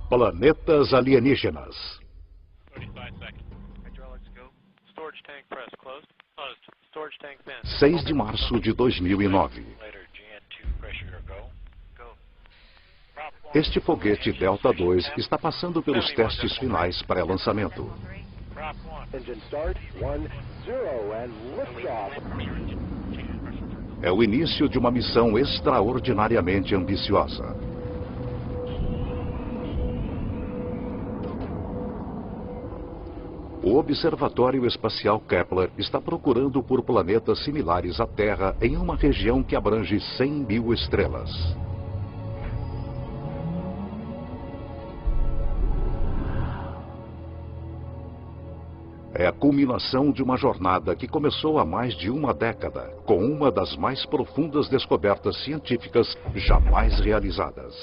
Planetas alienígenas. 6 de março de 2009. Este foguete Delta II está passando pelos testes finais pré-lançamento. É o início de uma missão extraordinariamente ambiciosa. O Observatório Espacial Kepler está procurando por planetas similares à Terra em uma região que abrange 100 mil estrelas. É a culminação de uma jornada que começou há mais de uma década, com uma das mais profundas descobertas científicas jamais realizadas.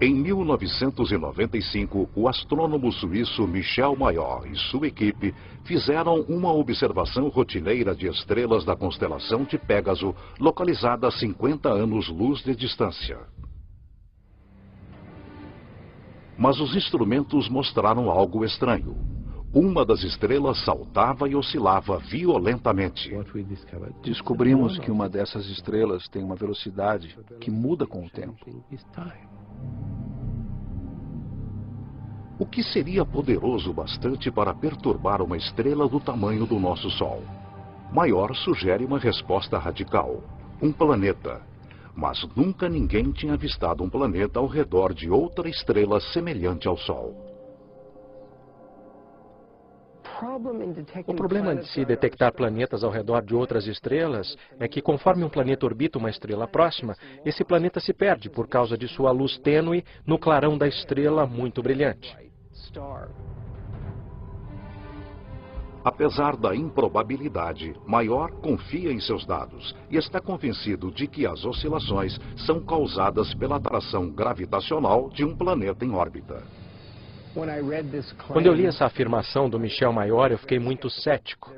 Em 1995, o astrônomo suíço Michel Mayor e sua equipe fizeram uma observação rotineira de estrelas da constelação de Pégaso, localizada a 50 anos-luz de distância. Mas os instrumentos mostraram algo estranho. Uma das estrelas saltava e oscilava violentamente. Descobrimos que uma dessas estrelas tem uma velocidade que muda com o tempo. O que seria poderoso bastante para perturbar uma estrela do tamanho do nosso Sol? Mayor sugere uma resposta radical: um planeta. Mas nunca ninguém tinha avistado um planeta ao redor de outra estrela semelhante ao Sol. O problema de se detectar planetas ao redor de outras estrelas é que, conforme um planeta orbita uma estrela próxima, esse planeta se perde por causa de sua luz tênue no clarão da estrela muito brilhante. Apesar da improbabilidade, Mayor confia em seus dados e está convencido de que as oscilações são causadas pela atração gravitacional de um planeta em órbita. Quando eu li essa afirmação do Michel Mayor, eu fiquei muito cético.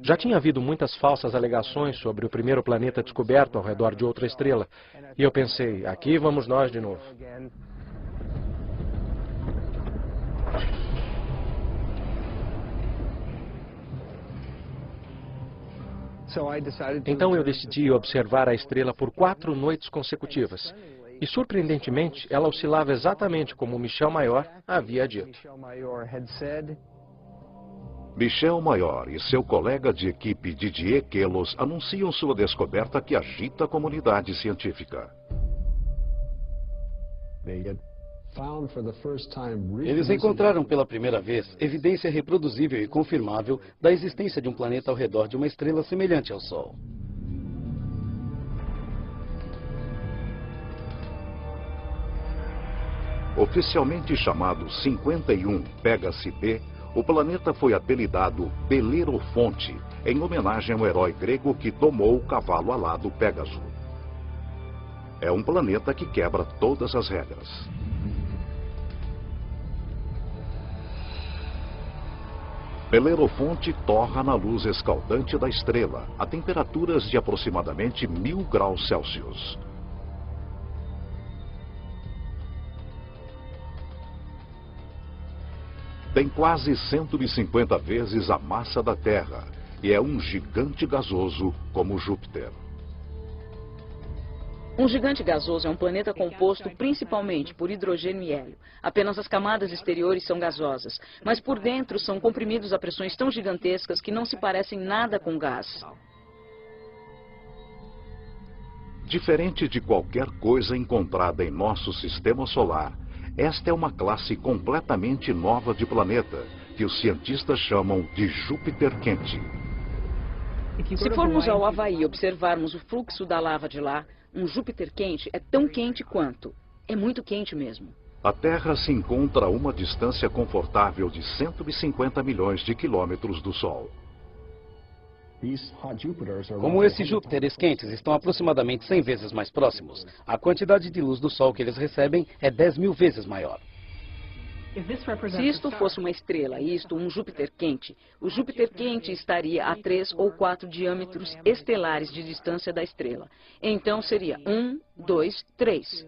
Já tinha havido muitas falsas alegações sobre o primeiro planeta descoberto ao redor de outra estrela. E eu pensei, aqui vamos nós de novo. Então eu decidi observar a estrela por 4 noites consecutivas. E, surpreendentemente, ela oscilava exatamente como o Michel Mayor havia dito. Michel Mayor e seu colega de equipe Didier Queloz anunciam sua descoberta que agita a comunidade científica. Eles encontraram pela primeira vez evidência reproduzível e confirmável da existência de um planeta ao redor de uma estrela semelhante ao Sol. Oficialmente chamado 51 Pégase B, o planeta foi apelidado Belerofonte, em homenagem ao herói grego que domou o cavalo alado Pégaso. É um planeta que quebra todas as regras. Belerofonte torra na luz escaldante da estrela, a temperaturas de aproximadamente 1000 graus Celsius. Tem quase 150 vezes a massa da Terra e é um gigante gasoso como Júpiter. Um gigante gasoso é um planeta composto principalmente por hidrogênio e hélio. Apenas as camadas exteriores são gasosas, mas por dentro são comprimidos a pressões tão gigantescas que não se parecem nada com gás. Diferente de qualquer coisa encontrada em nosso sistema solar, esta é uma classe completamente nova de planeta, que os cientistas chamam de Júpiter quente. Se formos ao Havaí e observarmos o fluxo da lava de lá, um Júpiter quente é tão quente quanto. É muito quente mesmo. A Terra se encontra a uma distância confortável de 150 milhões de quilômetros do Sol. Como esses Júpiteres quentes estão aproximadamente 100 vezes mais próximos, a quantidade de luz do Sol que eles recebem é 10.000 vezes maior. Se isto fosse uma estrela e isto um Júpiter quente, o Júpiter quente estaria a 3 ou 4 diâmetros estelares de distância da estrela. Então seria 1, 2, 3.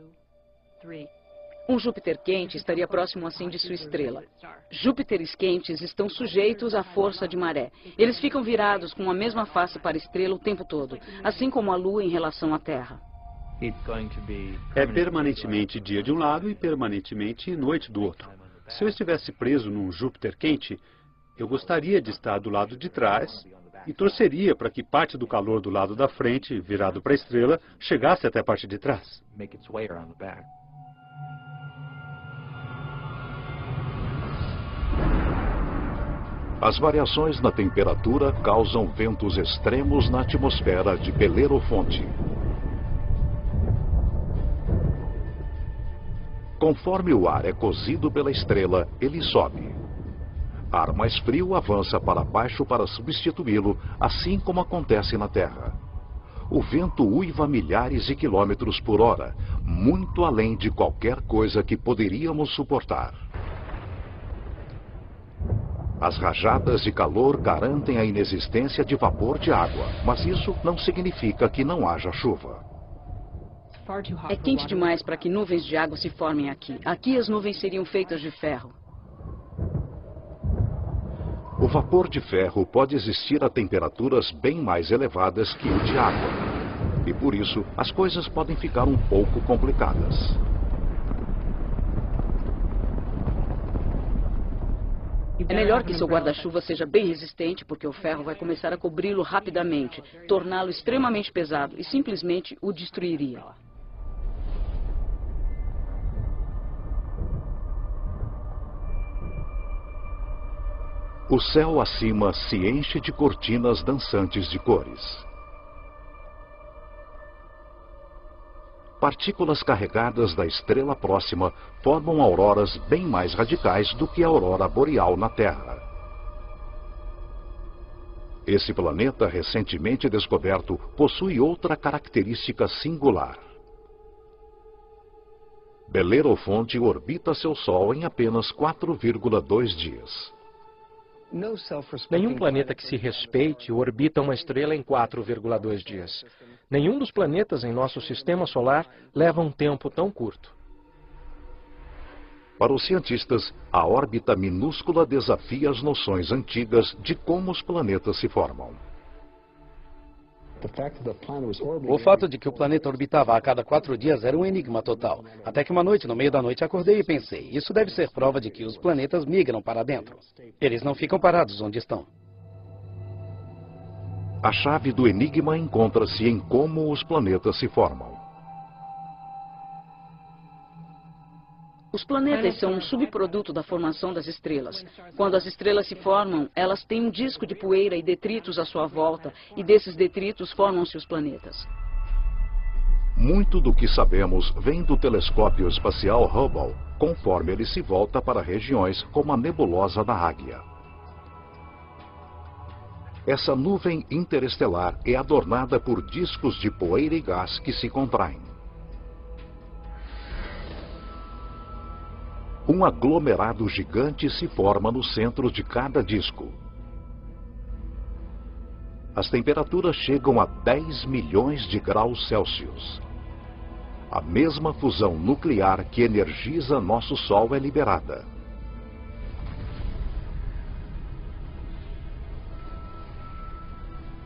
Um Júpiter quente estaria próximo assim de sua estrela. Júpiteres quentes estão sujeitos à força de maré. Eles ficam virados com a mesma face para a estrela o tempo todo, assim como a Lua em relação à Terra. É permanentemente dia de um lado e permanentemente noite do outro. Se eu estivesse preso num Júpiter quente, eu gostaria de estar do lado de trás e torceria para que parte do calor do lado da frente, virado para a estrela, chegasse até a parte de trás. As variações na temperatura causam ventos extremos na atmosfera de Belerofonte. Conforme o ar é cozido pela estrela, ele sobe. Ar mais frio avança para baixo para substituí-lo, assim como acontece na Terra. O vento uiva a milhares de quilômetros por hora, muito além de qualquer coisa que poderíamos suportar. As rajadas de calor garantem a inexistência de vapor de água, mas isso não significa que não haja chuva. É quente demais para que nuvens de água se formem aqui. Aqui as nuvens seriam feitas de ferro. O vapor de ferro pode existir a temperaturas bem mais elevadas que o de água. E por isso, as coisas podem ficar um pouco complicadas. É melhor que seu guarda-chuva seja bem resistente, porque o ferro vai começar a cobri-lo rapidamente, torná-lo extremamente pesado e simplesmente o destruiria. O céu acima se enche de cortinas dançantes de cores. Partículas carregadas da estrela próxima formam auroras bem mais radicais do que a aurora boreal na Terra. Esse planeta recentemente descoberto possui outra característica singular. Belerofonte orbita seu Sol em apenas 4,2 dias. Nenhum planeta que se respeite orbita uma estrela em 4,2 dias. Nenhum dos planetas em nosso sistema solar leva um tempo tão curto. Para os cientistas, a órbita minúscula desafia as noções antigas de como os planetas se formam. O fato de que o planeta orbitava a cada 4 dias era um enigma total. Até que uma noite, no meio da noite, acordei e pensei, isso deve ser prova de que os planetas migram para dentro. Eles não ficam parados onde estão. A chave do enigma encontra-se em como os planetas se formam. Os planetas são um subproduto da formação das estrelas. Quando as estrelas se formam, elas têm um disco de poeira e detritos à sua volta, e desses detritos formam-se os planetas. Muito do que sabemos vem do telescópio espacial Hubble, conforme ele se volta para regiões como a nebulosa da Águia. Essa nuvem interestelar é adornada por discos de poeira e gás que se contraem. Um aglomerado gigante se forma no centro de cada disco. As temperaturas chegam a 10 milhões de graus Celsius. A mesma fusão nuclear que energiza nosso Sol é liberada.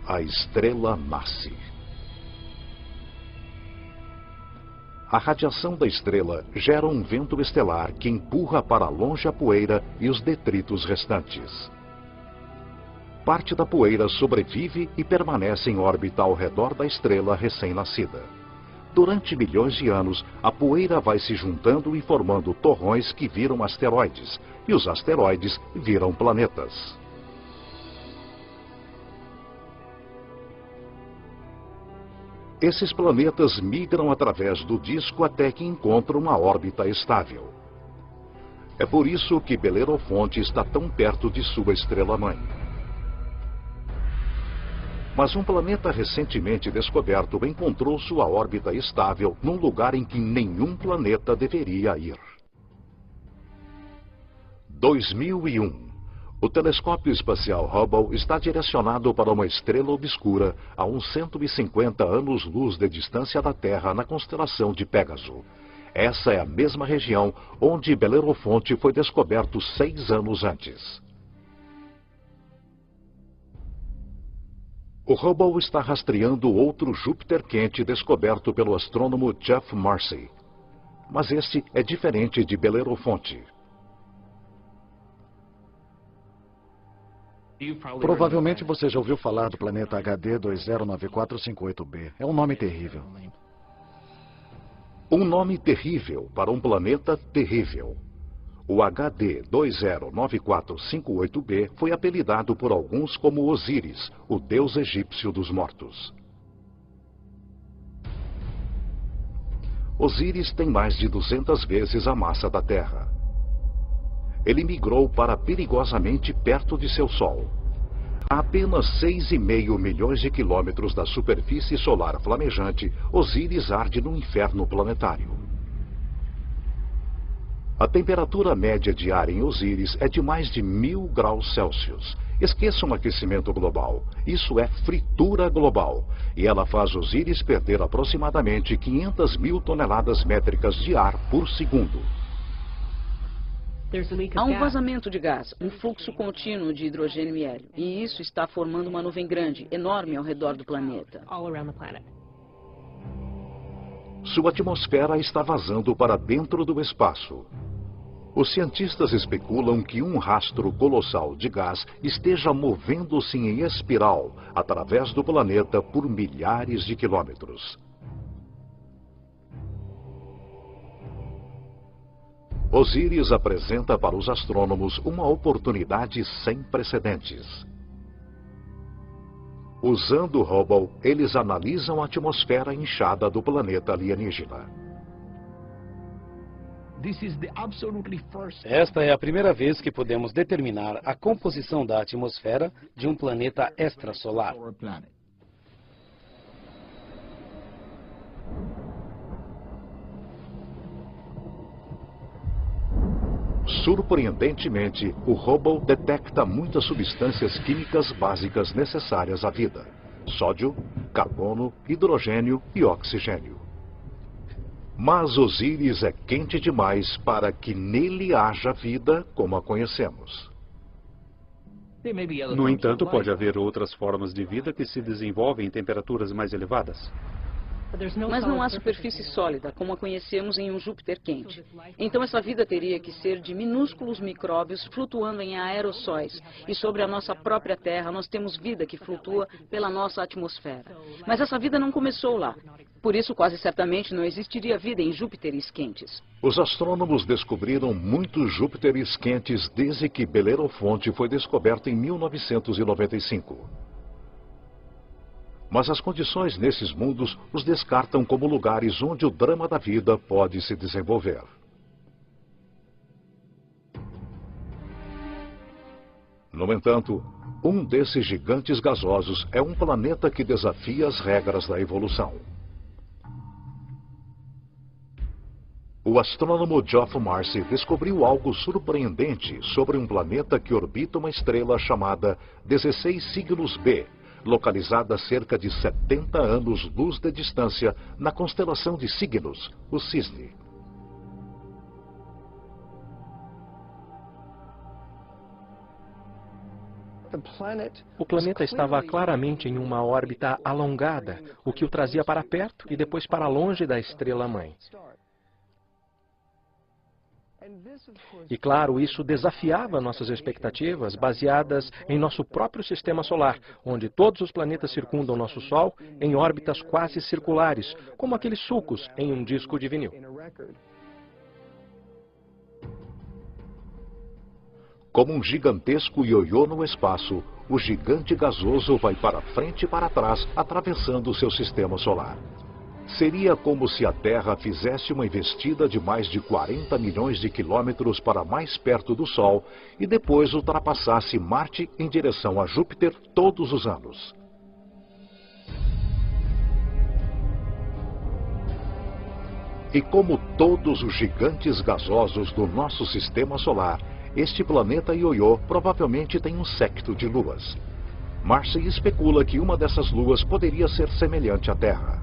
A estrela nasce. A radiação da estrela gera um vento estelar que empurra para longe a poeira e os detritos restantes. Parte da poeira sobrevive e permanece em órbita ao redor da estrela recém-nascida. Durante milhões de anos, a poeira vai se juntando e formando torrões que viram asteroides, e os asteroides viram planetas. Esses planetas migram através do disco até que encontram uma órbita estável. É por isso que Belerofonte está tão perto de sua estrela-mãe. Mas um planeta recentemente descoberto encontrou sua órbita estável num lugar em que nenhum planeta deveria ir. 2001. O telescópio espacial Hubble está direcionado para uma estrela obscura a uns 150 anos-luz de distância da Terra na constelação de Pégaso. Essa é a mesma região onde Belerofonte foi descoberto 6 anos antes. O Hubble está rastreando outro Júpiter quente descoberto pelo astrônomo Geoff Marcy. Mas este é diferente de Belerofonte. Provavelmente você já ouviu falar do planeta HD 209458b. É um nome terrível. Um nome terrível para um planeta terrível. O HD 209458b foi apelidado por alguns como Osíris, o deus egípcio dos mortos. Osíris tem mais de 200 vezes a massa da Terra. Ele migrou para perigosamente perto de seu Sol. A apenas 6,5 milhões de quilômetros da superfície solar flamejante, Osíris arde no inferno planetário. A temperatura média diária em Osíris é de mais de 1000 graus Celsius. Esqueça um aquecimento global. Isso é fritura global. E ela faz Osíris perder aproximadamente 500 mil toneladas métricas de ar por segundo. Há um vazamento de gás, um fluxo contínuo de hidrogênio e hélio. E isso está formando uma nuvem grande, enorme ao redor do planeta. Sua atmosfera está vazando para dentro do espaço. Os cientistas especulam que um rastro colossal de gás esteja movendo-se em espiral através do planeta por milhares de quilômetros. Osíris apresenta para os astrônomos uma oportunidade sem precedentes. Usando o Hubble, eles analisam a atmosfera inchada do planeta alienígena. Esta é a primeira vez que podemos determinar a composição da atmosfera de um planeta extrasolar. Surpreendentemente, o Hubble detecta muitas substâncias químicas básicas necessárias à vida: sódio, carbono, hidrogênio e oxigênio. Mas Osíris é quente demais para que nele haja vida como a conhecemos. No entanto, pode haver outras formas de vida que se desenvolvem em temperaturas mais elevadas. Mas não há superfície sólida, como a conhecemos em um Júpiter quente. Então essa vida teria que ser de minúsculos micróbios flutuando em aerossóis. E sobre a nossa própria Terra, nós temos vida que flutua pela nossa atmosfera. Mas essa vida não começou lá. Por isso, quase certamente, não existiria vida em Júpiteres quentes. Os astrônomos descobriram muitos Júpiteres quentes desde que Belerofonte foi descoberto em 1995. Mas as condições nesses mundos os descartam como lugares onde o drama da vida pode se desenvolver. No entanto, um desses gigantes gasosos é um planeta que desafia as regras da evolução. O astrônomo Geoff Marcy descobriu algo surpreendente sobre um planeta que orbita uma estrela chamada 16 Cygnos B, localizada a cerca de 70 anos-luz de distância na constelação de Cygnos, o Cisne. O planeta estava claramente em uma órbita alongada, o que o trazia para perto e depois para longe da estrela-mãe. E claro, isso desafiava nossas expectativas baseadas em nosso próprio sistema solar, onde todos os planetas circundam nosso Sol em órbitas quase circulares, como aqueles sulcos em um disco de vinil. Como um gigantesco ioiô no espaço, o gigante gasoso vai para frente e para trás, atravessando seu sistema solar. Seria como se a Terra fizesse uma investida de mais de 40 milhões de quilômetros para mais perto do Sol e depois ultrapassasse Marte em direção a Júpiter todos os anos. E como todos os gigantes gasosos do nosso sistema solar, este planeta Ioiô provavelmente tem um séquito de luas. Marcy especula que uma dessas luas poderia ser semelhante à Terra.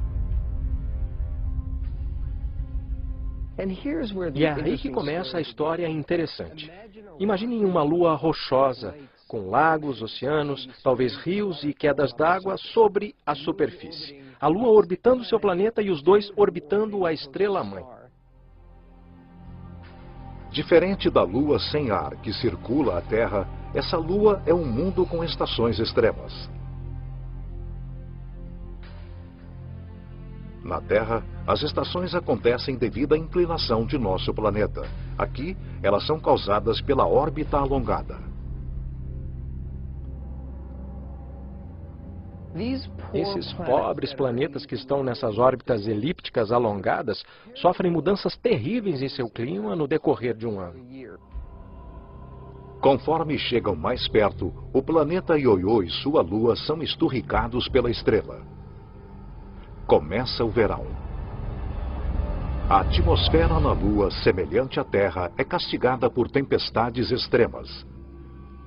E é aí que começa a história interessante. Imaginem uma lua rochosa, com lagos, oceanos, talvez rios e quedas d'água sobre a superfície. A lua orbitando seu planeta e os dois orbitando a estrela-mãe. Diferente da lua sem ar que circula a Terra, essa lua é um mundo com estações extremas. Na Terra, as estações acontecem devido à inclinação de nosso planeta. Aqui, elas são causadas pela órbita alongada. Esses pobres planetas que estão nessas órbitas elípticas alongadas sofrem mudanças terríveis em seu clima no decorrer de um ano. Conforme chegam mais perto, o planeta Ioiô e sua lua são esturricados pela estrela. Começa o verão. A atmosfera na Lua, semelhante à Terra, é castigada por tempestades extremas.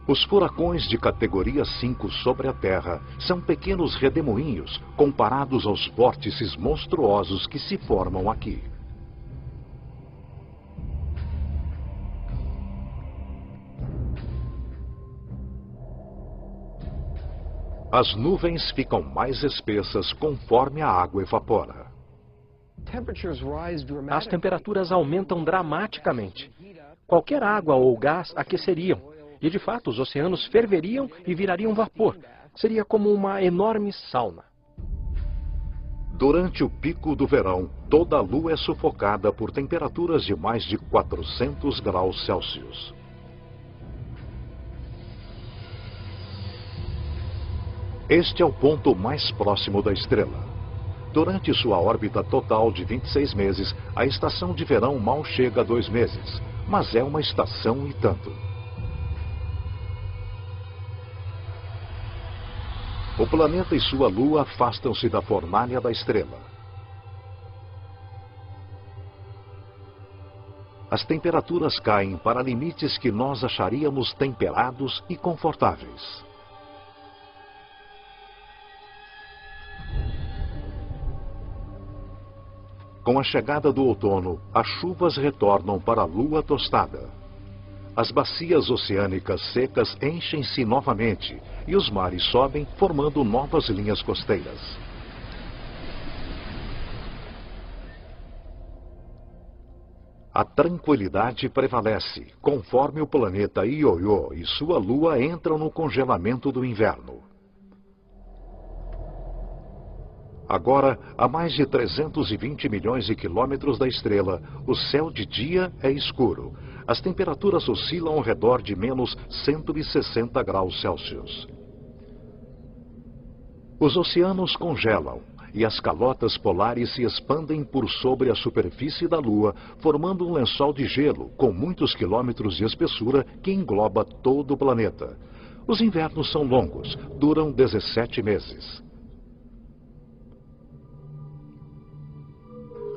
Os furacões de categoria 5 sobre a Terra são pequenos redemoinhos comparados aos vórtices monstruosos que se formam aqui. As nuvens ficam mais espessas conforme a água evapora. As temperaturas aumentam dramaticamente. Qualquer água ou gás aqueceriam. E, de fato, os oceanos ferveriam e virariam vapor. Seria como uma enorme sauna. Durante o pico do verão, toda a Lua é sufocada por temperaturas de mais de 400 graus Celsius. Este é o ponto mais próximo da estrela. Durante sua órbita total de 26 meses, a estação de verão mal chega a 2 meses. Mas é uma estação e tanto. O planeta e sua lua afastam-se da fornalha da estrela. As temperaturas caem para limites que nós acharíamos temperados e confortáveis. Com a chegada do outono, as chuvas retornam para a lua tostada. As bacias oceânicas secas enchem-se novamente e os mares sobem, formando novas linhas costeiras. A tranquilidade prevalece, conforme o planeta Ioiô e sua lua entram no congelamento do inverno. Agora, a mais de 320 milhões de quilômetros da estrela, o céu de dia é escuro. As temperaturas oscilam ao redor de menos 160 graus Celsius. Os oceanos congelam e as calotas polares se expandem por sobre a superfície da Lua, formando um lençol de gelo com muitos quilômetros de espessura que engloba todo o planeta. Os invernos são longos, duram 17 meses.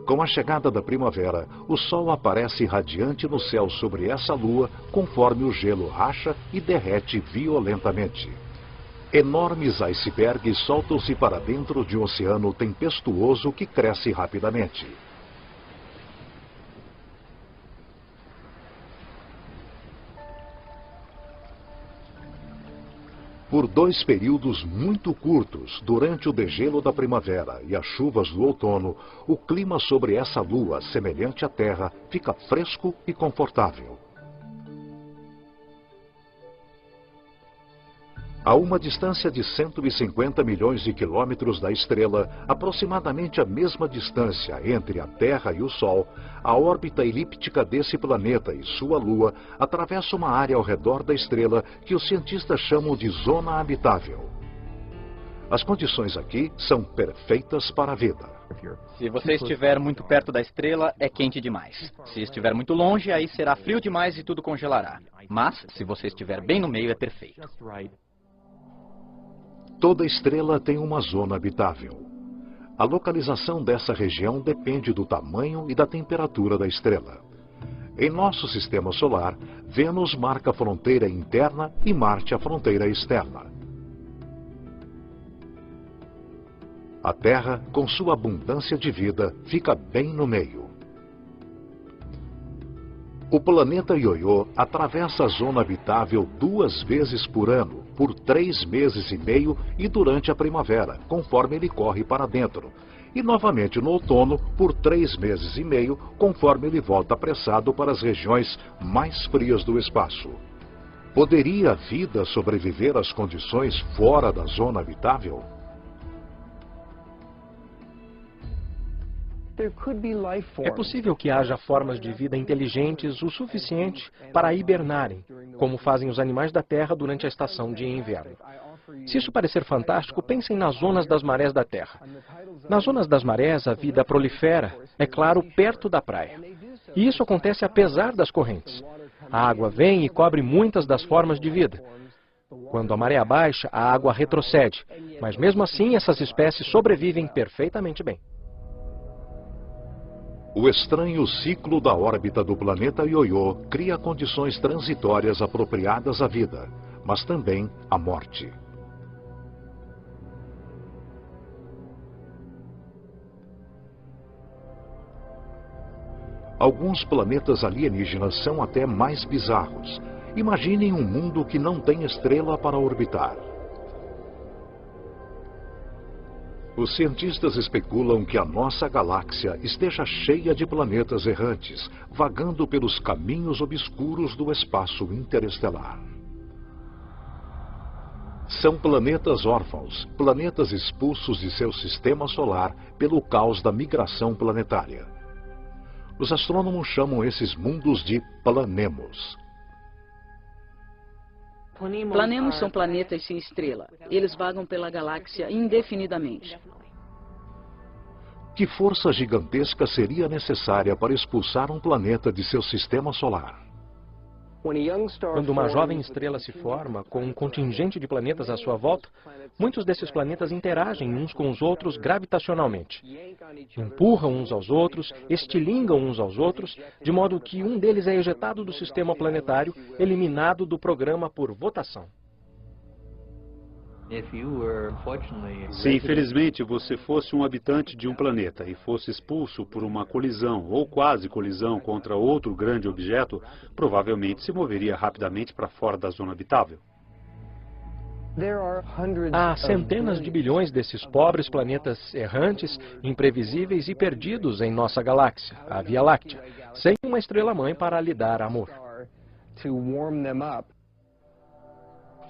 Com a chegada da primavera, o Sol aparece radiante no céu sobre essa lua, conforme o gelo racha e derrete violentamente. Enormes icebergs soltam-se para dentro de um oceano tempestuoso que cresce rapidamente. Por 2 períodos muito curtos, durante o degelo da primavera e as chuvas do outono, o clima sobre essa lua, semelhante à Terra, fica fresco e confortável. A uma distância de 150 milhões de quilômetros da estrela, aproximadamente a mesma distância entre a Terra e o Sol, a órbita elíptica desse planeta e sua lua atravessa uma área ao redor da estrela que os cientistas chamam de zona habitável. As condições aqui são perfeitas para a vida. Se você estiver muito perto da estrela, é quente demais. Se estiver muito longe, aí será frio demais e tudo congelará. Mas, se você estiver bem no meio, é perfeito. Toda estrela tem uma zona habitável. A localização dessa região depende do tamanho e da temperatura da estrela. Em nosso sistema solar, Vênus marca a fronteira interna e Marte a fronteira externa. A Terra, com sua abundância de vida, fica bem no meio. O planeta Ioiô atravessa a zona habitável 2 vezes por ano, por 3 meses e meio e durante a primavera, conforme ele corre para dentro. E novamente no outono, por 3 meses e meio, conforme ele volta apressado para as regiões mais frias do espaço. Poderia a vida sobreviver às condições fora da zona habitável? É possível que haja formas de vida inteligentes o suficiente para hibernarem, como fazem os animais da Terra durante a estação de inverno. Se isso parecer fantástico, pensem nas zonas das marés da Terra. Nas zonas das marés, a vida prolifera, é claro, perto da praia. E isso acontece apesar das correntes. A água vem e cobre muitas das formas de vida. Quando a maré baixa, a água retrocede, mas mesmo assim essas espécies sobrevivem perfeitamente bem. O estranho ciclo da órbita do planeta Ioiô cria condições transitórias apropriadas à vida, mas também à morte. Alguns planetas alienígenas são até mais bizarros. Imaginem um mundo que não tem estrela para orbitar. Os cientistas especulam que a nossa galáxia esteja cheia de planetas errantes, vagando pelos caminhos obscuros do espaço interestelar. São planetas órfãos, planetas expulsos de seu sistema solar pelo caos da migração planetária. Os astrônomos chamam esses mundos de planemos. Planemos são planetas sem estrela. Eles vagam pela galáxia indefinidamente. Que força gigantesca seria necessária para expulsar um planeta de seu sistema solar? Quando uma jovem estrela se forma, com um contingente de planetas à sua volta, muitos desses planetas interagem uns com os outros gravitacionalmente. Empurram uns aos outros, estilingam uns aos outros, de modo que um deles é ejetado do sistema planetário, eliminado do programa por votação. Se infelizmente você fosse um habitante de um planeta e fosse expulso por uma colisão ou quase colisão contra outro grande objeto, provavelmente se moveria rapidamente para fora da zona habitável. Há centenas de bilhões desses pobres planetas errantes, imprevisíveis e perdidos em nossa galáxia, a Via Láctea, sem uma estrela-mãe para lhe dar amor.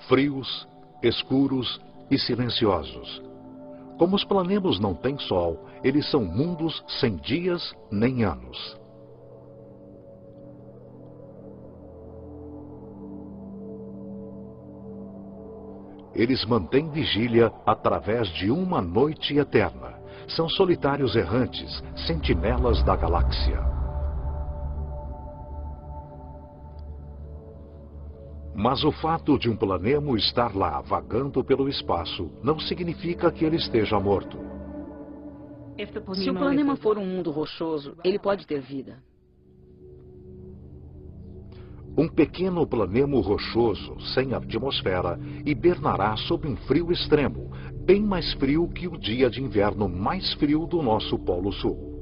Frios, escuros e silenciosos. Como os planemos não têm sol, eles são mundos sem dias nem anos. Eles mantêm vigília através de uma noite eterna. São solitários errantes, sentinelas da galáxia. Mas o fato de um planemo estar lá vagando pelo espaço não significa que ele esteja morto. Se o planema for um mundo rochoso, ele pode ter vida. Um pequeno planemo rochoso, sem atmosfera, hibernará sob um frio extremo, bem mais frio que o dia de inverno mais frio do nosso Polo Sul.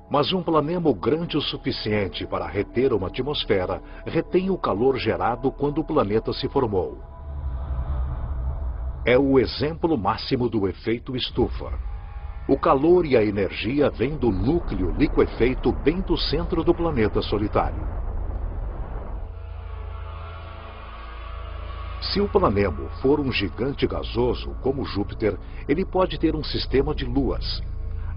Mas um planemo grande o suficiente para reter uma atmosfera retém o calor gerado quando o planeta se formou. É o exemplo máximo do efeito estufa. O calor e a energia vêm do núcleo liquefeito bem do centro do planeta solitário. Se o planemo for um gigante gasoso, como Júpiter, ele pode ter um sistema de luas.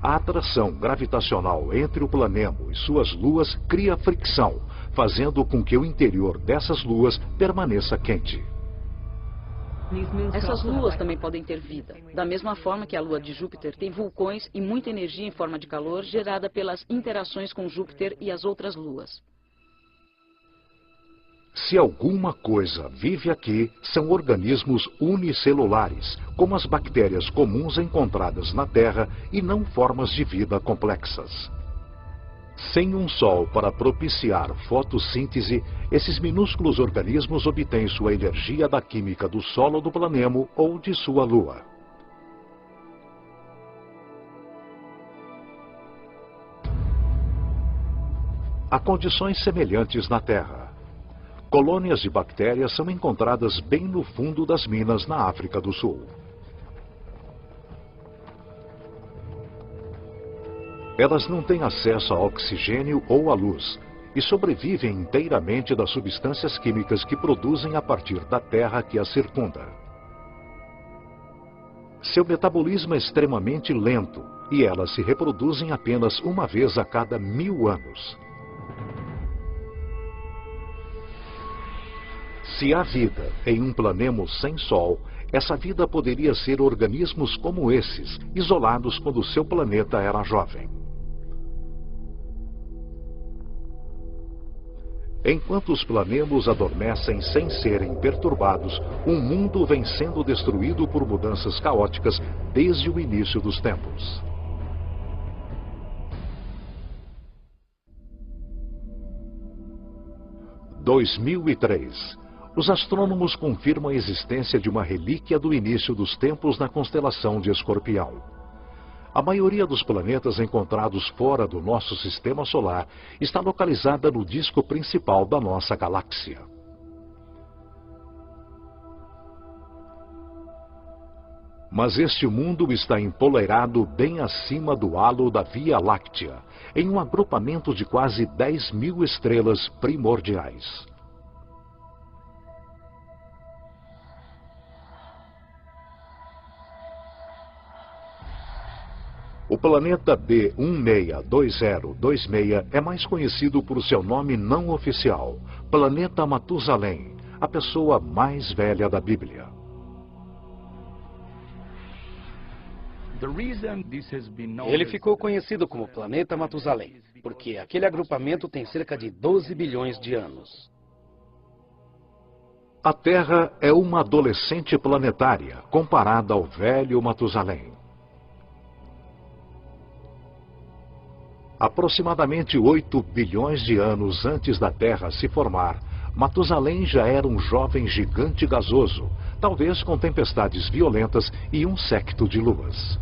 A atração gravitacional entre o planemo e suas luas cria fricção, fazendo com que o interior dessas luas permaneça quente. Essas luas também podem ter vida, da mesma forma que a lua de Júpiter tem vulcões e muita energia em forma de calor gerada pelas interações com Júpiter e as outras luas. Se alguma coisa vive aqui, são organismos unicelulares, como as bactérias comuns encontradas na Terra e não formas de vida complexas. Sem um sol para propiciar fotossíntese, esses minúsculos organismos obtêm sua energia da química do solo do planemo ou de sua lua. Há condições semelhantes na Terra. Colônias de bactérias são encontradas bem no fundo das minas na África do Sul. Elas não têm acesso a oxigênio ou à luz e sobrevivem inteiramente das substâncias químicas que produzem a partir da terra que as circunda. Seu metabolismo é extremamente lento e elas se reproduzem apenas uma vez a cada 1000 anos. Se há vida em um planemo sem Sol, essa vida poderia ser organismos como esses, isolados quando seu planeta era jovem. Enquanto os planemos adormecem sem serem perturbados, o mundo vem sendo destruído por mudanças caóticas desde o início dos tempos. Em 2003, os astrônomos confirmam a existência de uma relíquia do início dos tempos na constelação de Escorpião. A maioria dos planetas encontrados fora do nosso sistema solar está localizada no disco principal da nossa galáxia. Mas este mundo está empoleirado bem acima do halo da Via Láctea, em um agrupamento de quase 10.000 estrelas primordiais. O planeta B162026 é mais conhecido por seu nome não oficial, Planeta Matusalém, a pessoa mais velha da Bíblia. Ele ficou conhecido como Planeta Matusalém, porque aquele agrupamento tem cerca de 12 bilhões de anos. A Terra é uma adolescente planetária comparada ao velho Matusalém. Aproximadamente 8 bilhões de anos antes da Terra se formar, Matusalém já era um jovem gigante gasoso, talvez com tempestades violentas e um séquito de luas.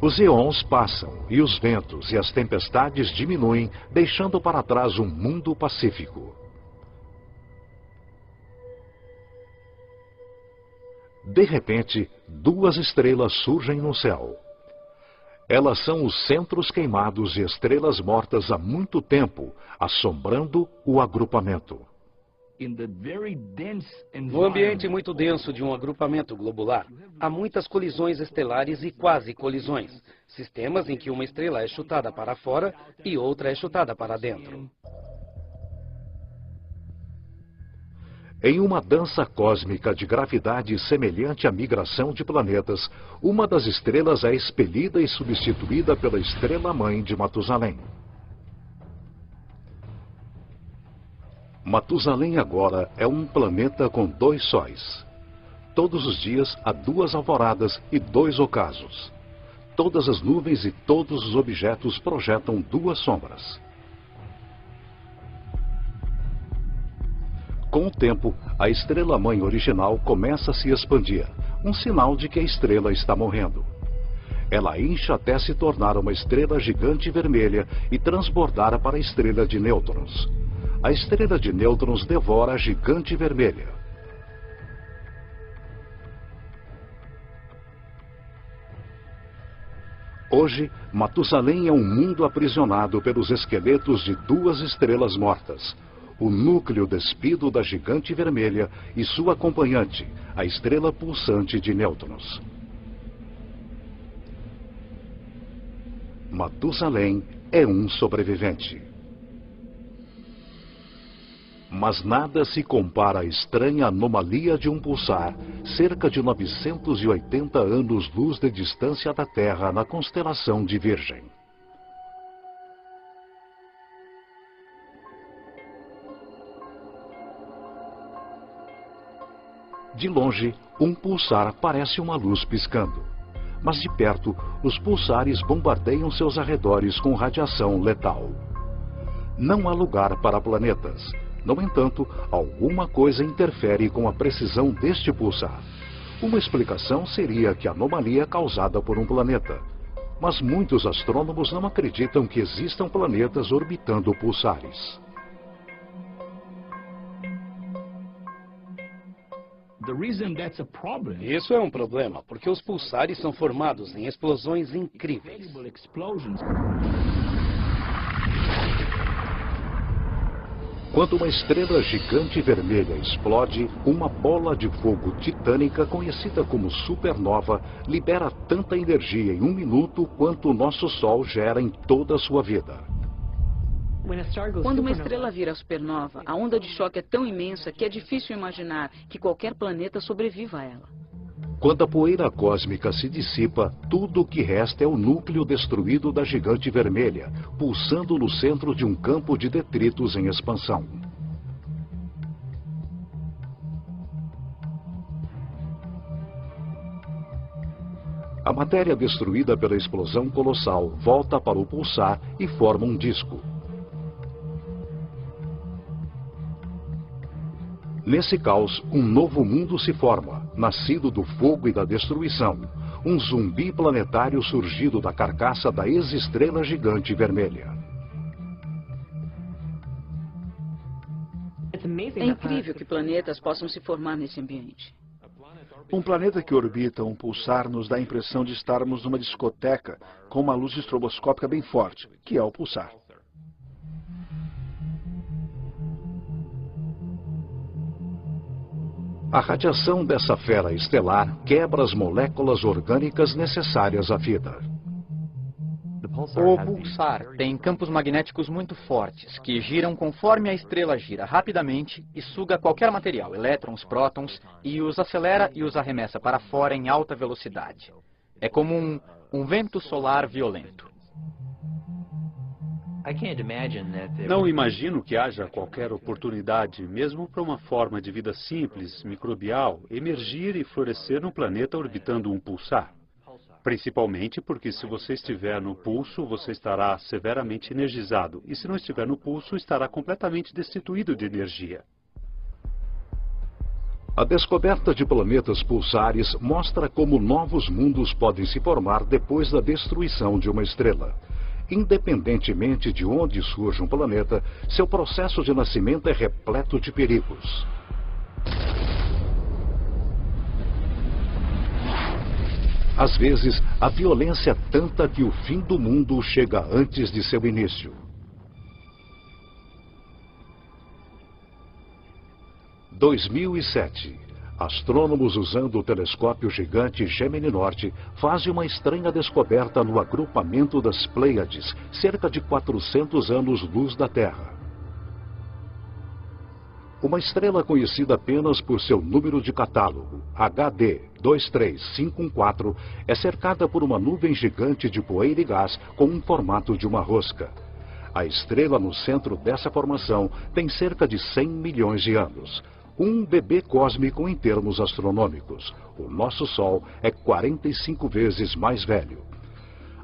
Os eons passam e os ventos e as tempestades diminuem, deixando para trás um mundo pacífico. De repente, duas estrelas surgem no céu. Elas são os centros queimados de estrelas mortas há muito tempo, assombrando o agrupamento. No ambiente muito denso de um agrupamento globular, há muitas colisões estelares e quase colisões, sistemas em que uma estrela é chutada para fora e outra é chutada para dentro. Em uma dança cósmica de gravidade semelhante à migração de planetas, uma das estrelas é expelida e substituída pela estrela-mãe de Matusalém. Matusalém agora é um planeta com 2 sóis. Todos os dias há 2 alvoradas e 2 ocasos. Todas as nuvens e todos os objetos projetam 2 sombras. Com o tempo, a estrela-mãe original começa a se expandir, um sinal de que a estrela está morrendo. Ela incha até se tornar uma estrela gigante vermelha e transbordar para a estrela de nêutrons. A estrela de nêutrons devora a gigante vermelha. Hoje, Matusalém é um mundo aprisionado pelos esqueletos de 2 estrelas mortas. O núcleo despido da gigante vermelha e sua acompanhante, a estrela pulsante de nêutrons. Matusalém é um sobrevivente. Mas nada se compara à estranha anomalia de um pulsar, cerca de 980 anos-luz de distância da Terra na constelação de Virgem. De longe, um pulsar parece uma luz piscando. mas de perto, os pulsares bombardeiam seus arredores com radiação letal. Não há lugar para planetas. No entanto, alguma coisa interfere com a precisão deste pulsar. Uma explicação seria que a anomalia é causada por um planeta. Mas muitos astrônomos não acreditam que existam planetas orbitando pulsares. Isso é um problema, porque os pulsares são formados em explosões incríveis. Quando uma estrela gigante vermelha explode, uma bola de fogo titânica conhecida como supernova libera tanta energia em 1 minuto quanto o nosso Sol gera em toda a sua vida. Quando uma estrela vira supernova, a onda de choque é tão imensa que é difícil imaginar que qualquer planeta sobreviva a ela. Quando a poeira cósmica se dissipa, tudo o que resta é o núcleo destruído da gigante vermelha, pulsando no centro de um campo de detritos em expansão. A matéria destruída pela explosão colossal volta para o pulsar e forma um disco. Nesse caos, um novo mundo se forma, nascido do fogo e da destruição. Um zumbi planetário surgido da carcaça da ex-estrela gigante vermelha. É incrível que planetas possam se formar nesse ambiente. Um planeta que orbita um pulsar nos dá a impressão de estarmos numa discoteca com uma luz estroboscópica bem forte, que é o pulsar. A radiação dessa fera estelar quebra as moléculas orgânicas necessárias à vida. O pulsar tem campos magnéticos muito fortes, que giram conforme a estrela gira rapidamente e suga qualquer material, elétrons, prótons, e os acelera e os arremessa para fora em alta velocidade. É como um vento solar violento. Não imagino que haja qualquer oportunidade, mesmo para uma forma de vida simples, microbial, emergir e florescer num planeta orbitando um pulsar. Principalmente porque se você estiver no pulso, você estará severamente energizado. E se não estiver no pulso, estará completamente destituído de energia. A descoberta de planetas pulsares mostra como novos mundos podem se formar depois da destruição de uma estrela. Independentemente de onde surge um planeta, seu processo de nascimento é repleto de perigos. Às vezes, a violência é tanta que o fim do mundo chega antes de seu início. 2007. Astrônomos usando o telescópio gigante Gemini Norte fazem uma estranha descoberta no agrupamento das Pleiades, cerca de 400 anos-luz da Terra. Uma estrela conhecida apenas por seu número de catálogo, HD 23514, é cercada por uma nuvem gigante de poeira e gás com um formato de uma rosca. A estrela no centro dessa formação tem cerca de 100 milhões de anos. Um bebê cósmico em termos astronômicos. O nosso Sol é 45 vezes mais velho.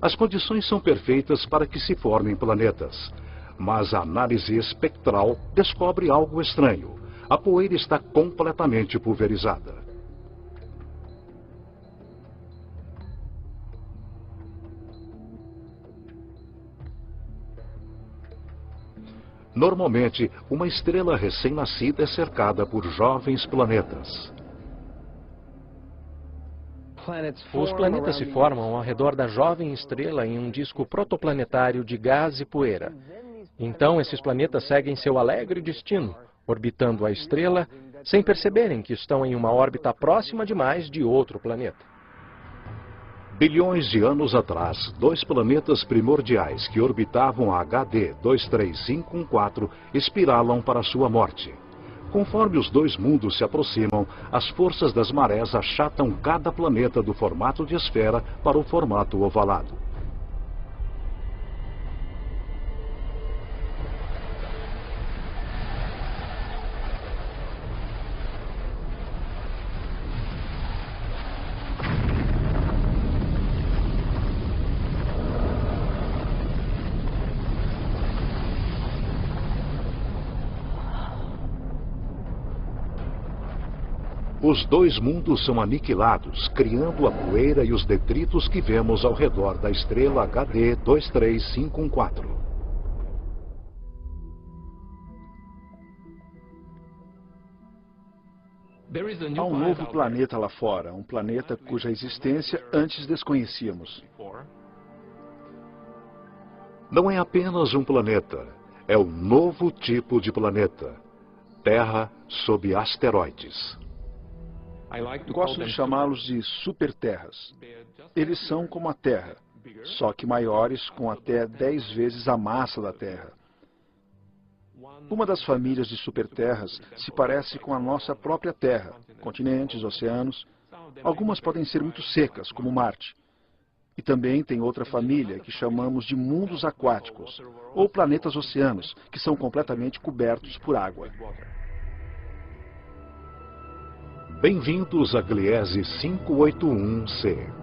As condições são perfeitas para que se formem planetas. Mas a análise espectral descobre algo estranho. A poeira está completamente pulverizada. Normalmente, uma estrela recém-nascida é cercada por jovens planetas. Os planetas se formam ao redor da jovem estrela em um disco protoplanetário de gás e poeira. Então, esses planetas seguem seu alegre destino, orbitando a estrela, sem perceberem que estão em uma órbita próxima demais de outro planeta. Bilhões de anos atrás, 2 planetas primordiais que orbitavam a HD 23514 espiralam para sua morte. Conforme os 2 mundos se aproximam, as forças das marés achatam cada planeta do formato de esfera para o formato ovalado. Os dois mundos são aniquilados, criando a poeira e os detritos que vemos ao redor da estrela HD 23514. Há um novo planeta lá fora, um planeta cuja existência antes desconhecíamos. Não é apenas um planeta, é um novo tipo de planeta. Terra sob asteroides. Gosto de chamá-los de superterras. Eles são como a Terra, só que maiores, com até 10 vezes a massa da Terra. Uma das famílias de superterras se parece com a nossa própria Terra, continentes, oceanos. Algumas podem ser muito secas, como Marte. E também tem outra família que chamamos de mundos aquáticos, ou planetas oceanos, que são completamente cobertos por água. Bem-vindos a Gliese 581c.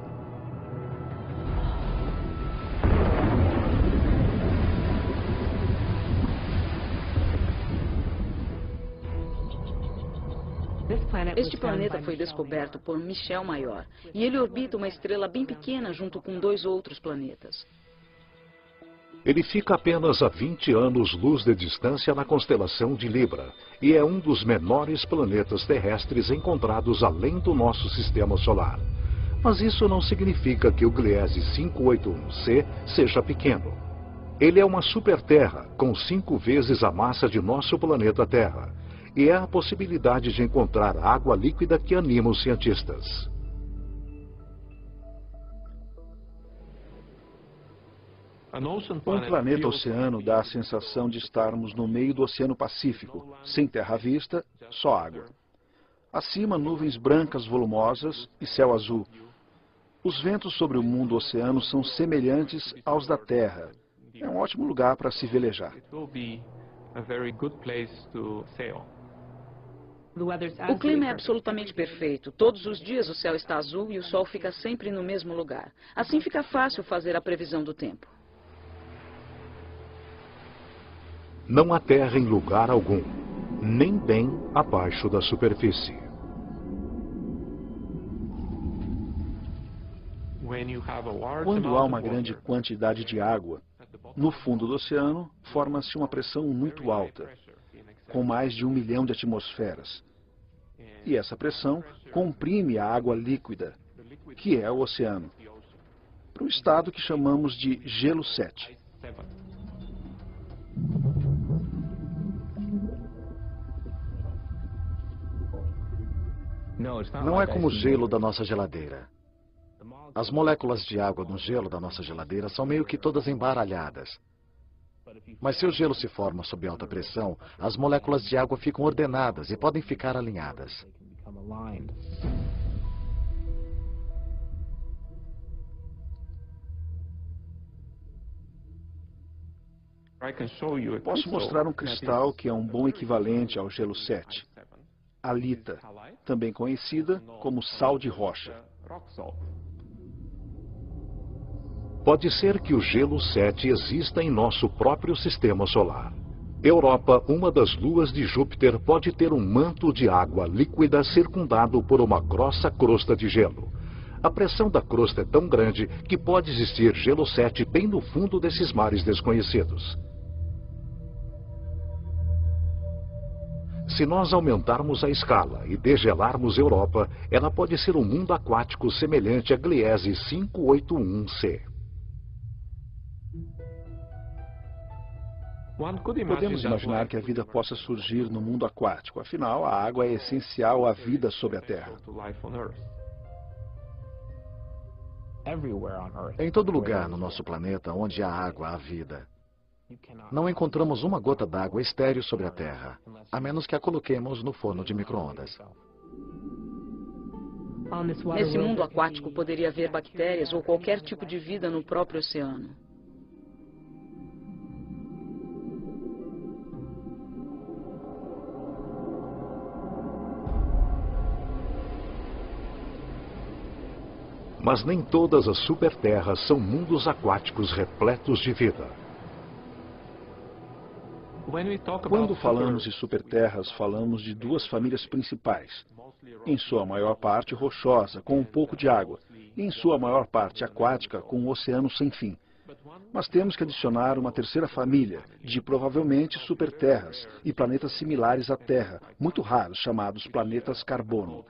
Este planeta foi descoberto por Michel Mayor, e ele orbita uma estrela bem pequena junto com 2 outros planetas. Ele fica apenas a 20 anos-luz de distância na constelação de Libra e é um dos menores planetas terrestres encontrados além do nosso sistema solar. Mas isso não significa que o Gliese 581c seja pequeno. Ele é uma superterra com 5 vezes a massa de nosso planeta Terra. E é a possibilidade de encontrar água líquida que anima os cientistas. Um planeta oceano dá a sensação de estarmos no meio do Oceano Pacífico, sem terra à vista, só água. Acima, nuvens brancas volumosas e céu azul. Os ventos sobre o mundo oceano são semelhantes aos da Terra. É um ótimo lugar para se velejar. O clima é absolutamente perfeito. Todos os dias o céu está azul e o sol fica sempre no mesmo lugar. Assim fica fácil fazer a previsão do tempo. Não há terra em lugar algum, nem bem abaixo da superfície. Quando há uma grande quantidade de água, no fundo do oceano forma-se uma pressão muito alta, com mais de 1 milhão de atmosferas. E essa pressão comprime a água líquida, que é o oceano, para um estado que chamamos de gelo 7. Não é como o gelo da nossa geladeira. As moléculas de água no gelo da nossa geladeira são meio que todas embaralhadas. Mas se o gelo se forma sob alta pressão, as moléculas de água ficam ordenadas e podem ficar alinhadas. Posso mostrar um cristal que é um bom equivalente ao gelo 7. Halita, também conhecida como sal de rocha. Pode ser que o gelo 7 exista em nosso próprio sistema solar. Europa, uma das luas de Júpiter, pode ter um manto de água líquida circundado por uma grossa crosta de gelo. A pressão da crosta é tão grande que pode existir gelo 7 bem no fundo desses mares desconhecidos. Se nós aumentarmos a escala e degelarmos Europa, ela pode ser um mundo aquático semelhante a Gliese 581c. Podemos imaginar que a vida possa surgir no mundo aquático. Afinal, a água é essencial à vida sobre a Terra. Em todo lugar no nosso planeta onde há água, há vida. Não encontramos uma gota d'água estéril sobre a Terra, a menos que a coloquemos no forno de micro-ondas. Nesse mundo aquático poderia haver bactérias ou qualquer tipo de vida no próprio oceano. Mas nem todas as superterras são mundos aquáticos repletos de vida. Quando falamos de superterras, falamos de duas famílias principais. Em sua maior parte rochosa, com um pouco de água, e em sua maior parte aquática, com um oceano sem fim. Mas temos que adicionar uma terceira família, de provavelmente superterras e planetas similares à Terra, muito raros, chamados planetas carbono.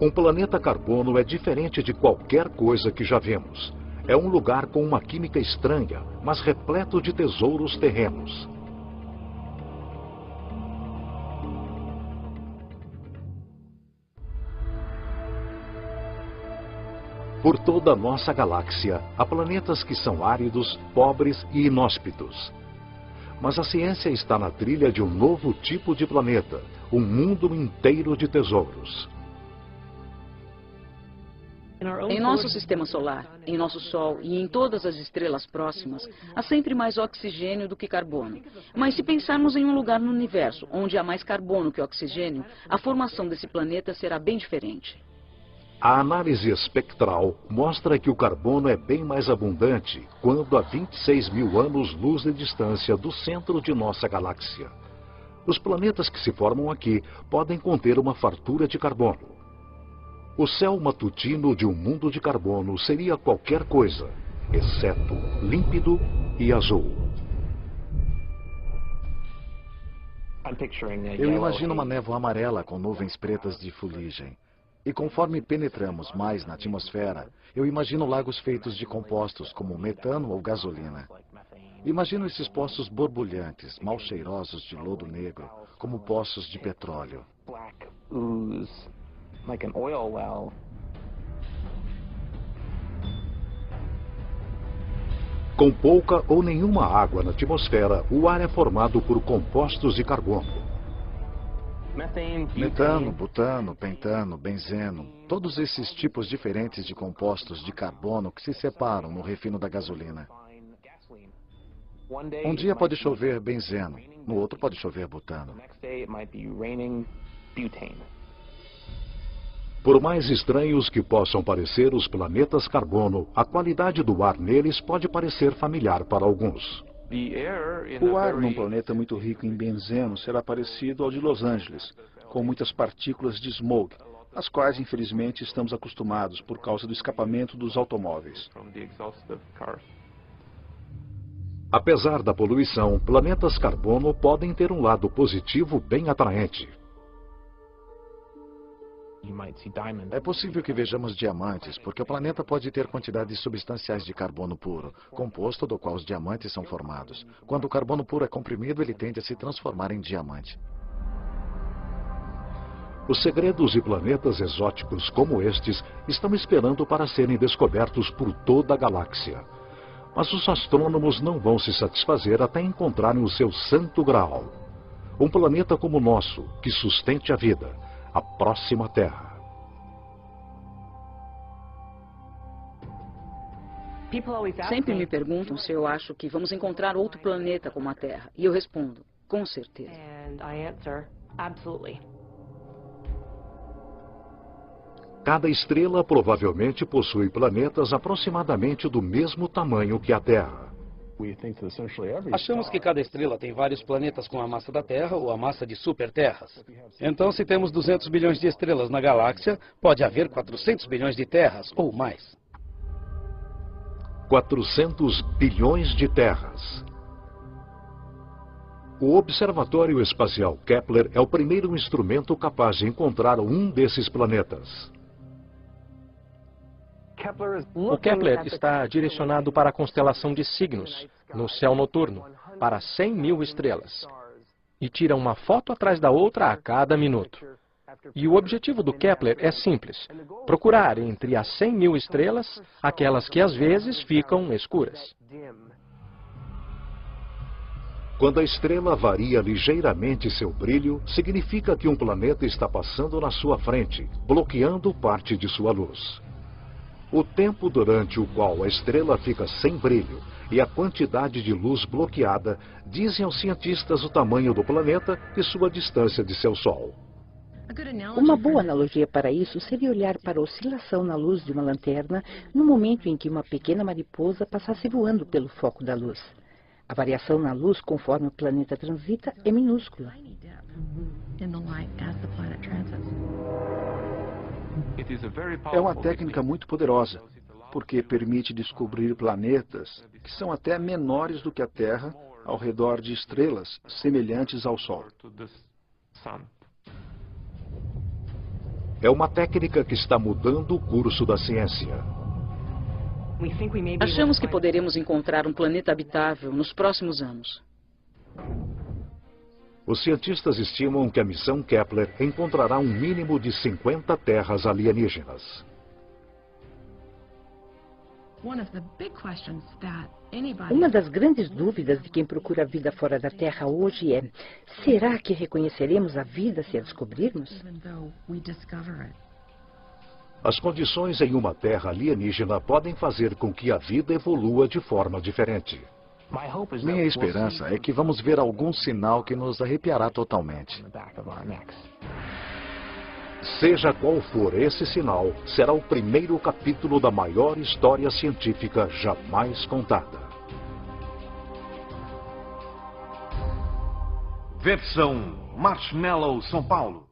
Um planeta carbono é diferente de qualquer coisa que já vimos. É um lugar com uma química estranha, mas repleto de tesouros terrenos. Por toda a nossa galáxia, há planetas que são áridos, pobres e inóspitos. Mas a ciência está na trilha de um novo tipo de planeta, um mundo inteiro de tesouros. Em nosso sistema solar, em nosso Sol e em todas as estrelas próximas, há sempre mais oxigênio do que carbono. Mas se pensarmos em um lugar no universo onde há mais carbono que oxigênio, a formação desse planeta será bem diferente. A análise espectral mostra que o carbono é bem mais abundante quando a 26 mil anos-luz de distância do centro de nossa galáxia. Os planetas que se formam aqui podem conter uma fartura de carbono. O céu matutino de um mundo de carbono seria qualquer coisa, exceto límpido e azul. Eu imagino uma névoa amarela com nuvens pretas de fuligem. E conforme penetramos mais na atmosfera, eu imagino lagos feitos de compostos como metano ou gasolina. Imagino esses poços borbulhantes, mal cheirosos de lodo negro, como poços de petróleo. Com pouca ou nenhuma água na atmosfera, o ar é formado por compostos de carbono. Metano, butano, pentano, benzeno, todos esses tipos diferentes de compostos de carbono que se separam no refino da gasolina. Um dia pode chover benzeno, no outro pode chover butano. Por mais estranhos que possam parecer os planetas carbono, a qualidade do ar neles pode parecer familiar para alguns. O ar num planeta muito rico em benzeno será parecido ao de Los Angeles, com muitas partículas de smog, às quais infelizmente estamos acostumados por causa do escapamento dos automóveis. Apesar da poluição, planetas carbono podem ter um lado positivo bem atraente. É possível que vejamos diamantes, porque o planeta pode ter quantidades substanciais de carbono puro, composto do qual os diamantes são formados. Quando o carbono puro é comprimido, ele tende a se transformar em diamante. Os segredos de planetas exóticos como estes estão esperando para serem descobertos por toda a galáxia. Mas os astrônomos não vão se satisfazer até encontrarem o seu santo graal. Um planeta como o nosso, que sustente a vida. A próxima Terra. Sempre me perguntam se eu acho que vamos encontrar outro planeta como a Terra. E eu respondo, com certeza. Cada estrela provavelmente possui planetas aproximadamente do mesmo tamanho que a Terra. Achamos que cada estrela tem vários planetas com a massa da Terra ou a massa de superterras. Então, se temos 200 bilhões de estrelas na galáxia, pode haver 400 bilhões de terras ou mais. 400 bilhões de terras. O Observatório Espacial Kepler é o primeiro instrumento capaz de encontrar um desses planetas. O Kepler está direcionado para a constelação de Cygnus, no céu noturno, para 100 mil estrelas. E tira uma foto atrás da outra a cada minuto. E o objetivo do Kepler é simples: procurar entre as 100 mil estrelas aquelas que às vezes ficam escuras. Quando a estrela varia ligeiramente seu brilho, significa que um planeta está passando na sua frente, bloqueando parte de sua luz. O tempo durante o qual a estrela fica sem brilho e a quantidade de luz bloqueada dizem aos cientistas o tamanho do planeta e sua distância de seu Sol. Uma boa analogia para isso seria olhar para a oscilação na luz de uma lanterna no momento em que uma pequena mariposa passasse voando pelo foco da luz. A variação na luz conforme o planeta transita é minúscula. É uma técnica muito poderosa, porque permite descobrir planetas que são até menores do que a Terra ao redor de estrelas semelhantes ao Sol. É uma técnica que está mudando o curso da ciência. Achamos que poderemos encontrar um planeta habitável nos próximos anos. Os cientistas estimam que a missão Kepler encontrará um mínimo de 50 terras alienígenas. Uma das grandes dúvidas de quem procura a vida fora da Terra hoje é: será que reconheceremos a vida se a descobrirmos? As condições em uma terra alienígena podem fazer com que a vida evolua de forma diferente. Minha esperança é que vamos ver algum sinal que nos arrepiará totalmente. Seja qual for esse sinal, será o primeiro capítulo da maior história científica jamais contada. Versão Marshmallow São Paulo.